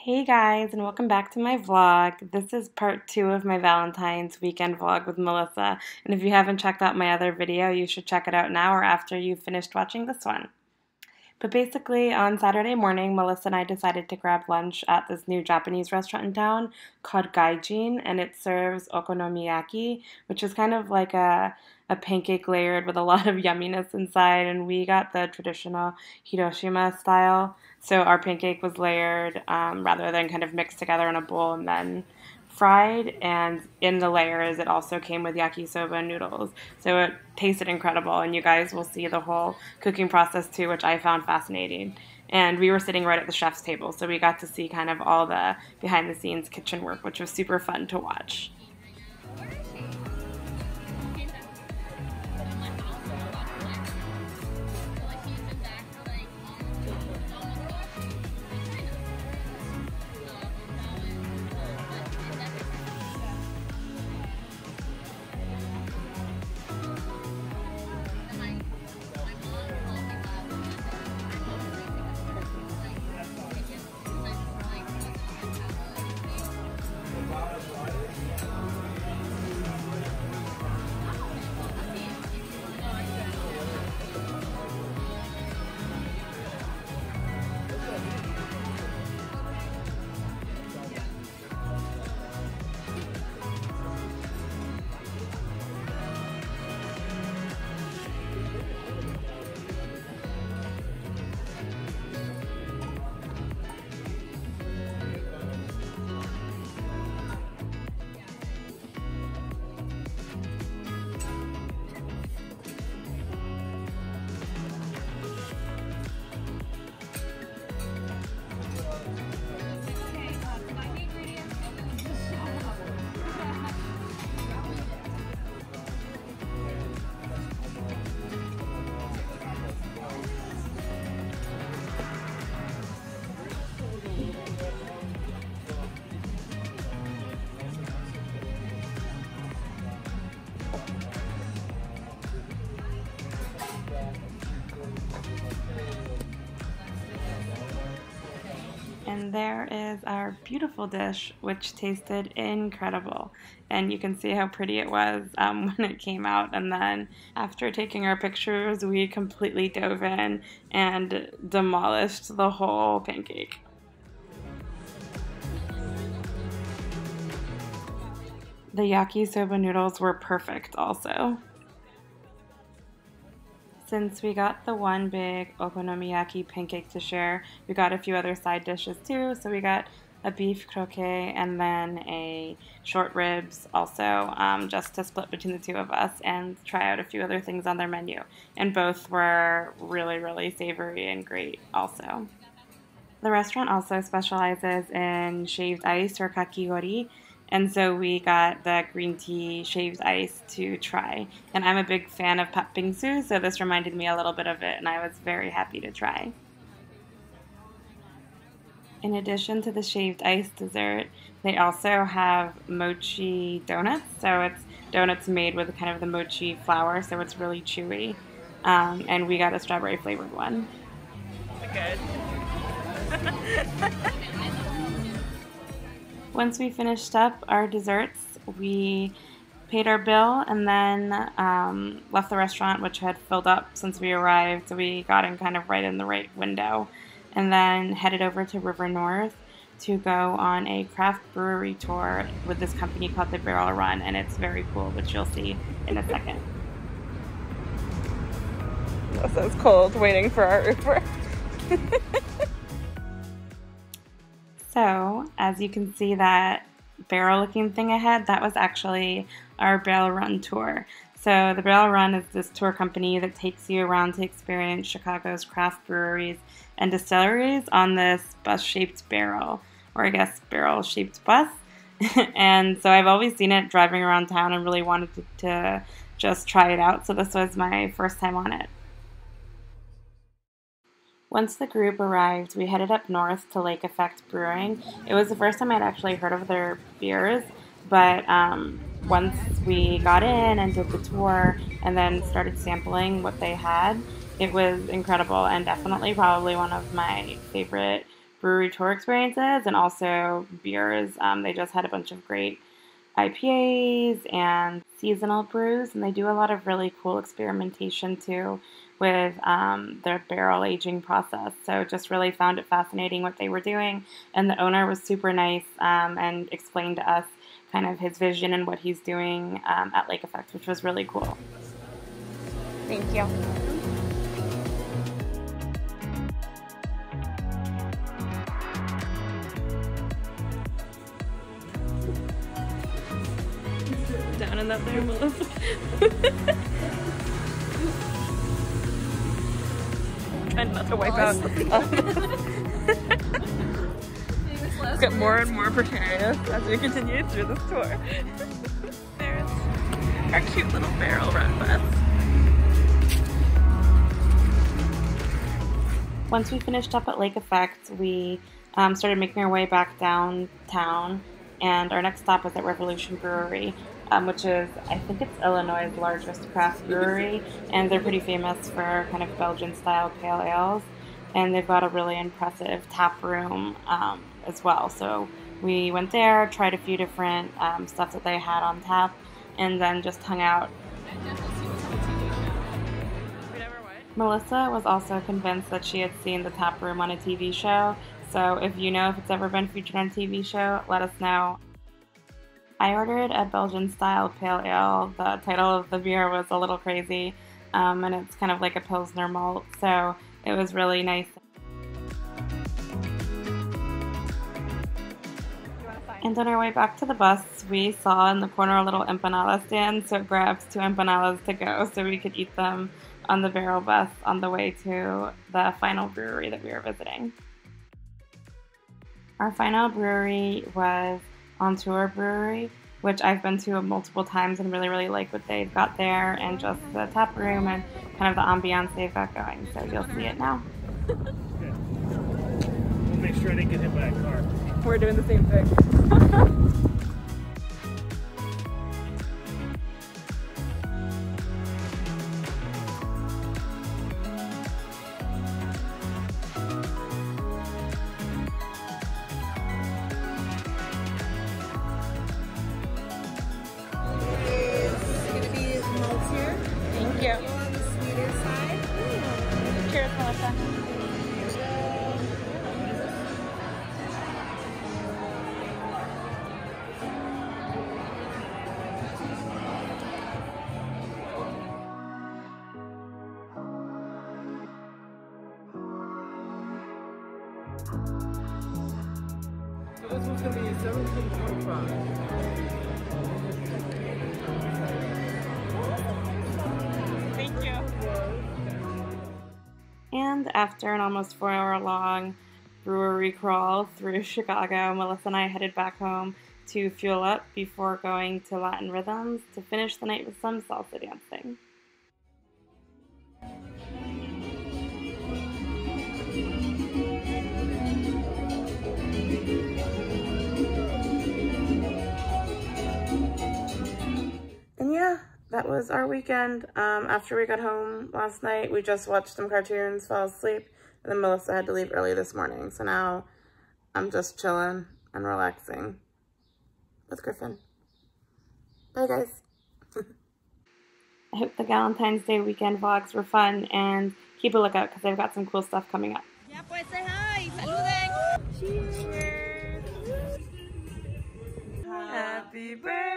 Hey guys, and welcome back to my vlog. This is part 2 of my Valentine's weekend vlog with Melissa. And if you haven't checked out my other video, you should check it out now or after you've finished watching this one. But basically, on Saturday morning, Melissa and I decided to grab lunch at this new Japanese restaurant in town called Gaijin, and it serves okonomiyaki, which is kind of like a pancake layered with a lot of yumminess inside, and we got the traditional Hiroshima style. So our pancake was layered rather than kind of mixed together in a bowl and then fried, and in the layers it also came with yakisoba noodles. So it tasted incredible, and you guys will see the whole cooking process too, which I found fascinating. And we were sitting right at the chef's table, so we got to see kind of all the behind the scenes kitchen work, which was super fun to watch. And there is our beautiful dish, which tasted incredible. And you can see how pretty it was when it came out. And then after taking our pictures, we completely dove in and demolished the whole pancake. The yakisoba noodles were perfect also. Since we got the one big okonomiyaki pancake to share, we got a few other side dishes too. So we got a beef croquet and then a short ribs also, just to split between the two of us and try out a few other things on their menu. And both were really, really savory and great also. The restaurant also specializes in shaved ice or kakigori, and so we got the green tea shaved ice to try. And I'm a big fan of patbingsu, so this reminded me a little bit of it, and I was very happy to try. In addition to the shaved ice dessert, they also have mochi donuts. So it's donuts made with kind of the mochi flour, so it's really chewy. And we got a strawberry flavored one. Good. Once we finished up our desserts, we paid our bill and then left the restaurant, which had filled up since we arrived, so we got in kind of right in the right window, and then headed over to River North to go on a craft brewery tour with this company called the Brewery Run, and it's very cool, which you'll see in a second. So it's cold waiting for our Uber. So, as you can see that barrel looking thing ahead, that was actually our Brewery Run tour. So the Brewery Run is this tour company that takes you around to experience Chicago's craft breweries and distilleries on this bus-shaped barrel, or I guess barrel-shaped bus. And so I've always seen it driving around town and really wanted to just try it out, so this was my first time on it. Once the group arrived, we headed up north to Lake Effect Brewing. It was the first time I'd actually heard of their beers, but once we got in and did the tour and then started sampling what they had, it was incredible and definitely probably one of my favorite brewery tour experiences and also beers. They just had a bunch of great IPAs and seasonal brews, and they do a lot of really cool experimentation too with their barrel aging process. So just really found it fascinating what they were doing, and the owner was super nice and explained to us kind of his vision and what he's doing at Lake Effect, which was really cool. Thank you. Down in that there, Melissa. Trying not to wipe out. Get more and more precarious as we continue through this tour. There's our cute little barrel run bus. Once we finished up at Lake Effect, we started making our way back downtown, and our next stop was at Revolution Brewery, which is, I think it's Illinois' largest craft brewery, and they're pretty famous for kind of Belgian-style pale ales, and they've got a really impressive tap room as well. So we went there, tried a few different stuff that they had on tap, and then just hung out. Melissa was also convinced that she had seen the tap room on a TV show, so if you know if it's ever been featured on a TV show, let us know. I ordered a Belgian-style pale ale. The title of the beer was a little crazy, and it's kind of like a Pilsner malt, so it was really nice. And on our way back to the bus, we saw in the corner a little empanada stand, so grabbed 2 empanadas to go so we could eat them on the barrel bus on the way to the final brewery that we were visiting. Our final brewery was On Tour Brewery, which I've been to multiple times and really like what they've got there and just the tap room and kind of the ambiance they've got going. So you'll see it now. Okay. We'll make sure I didn't get hit by a car. We're doing the same thing. Cheers, Melissa. So this one's going to be 17.5. Thank you. And after an almost 4-hour-long brewery crawl through Chicago, Melissa and I headed back home to fuel up before going to Latin Rhythms to finish the night with some salsa dancing. And yeah, that was our weekend. After we got home last night, we just watched some cartoons, fell asleep, and then Melissa had to leave early this morning. So now I'm just chilling and relaxing with Griffin. Bye, guys. I hope the Galentine's Day weekend vlogs were fun, and keep a lookout because they've got some cool stuff coming up. Ya pues, say hi. Saluden. Cheers. Happy birthday.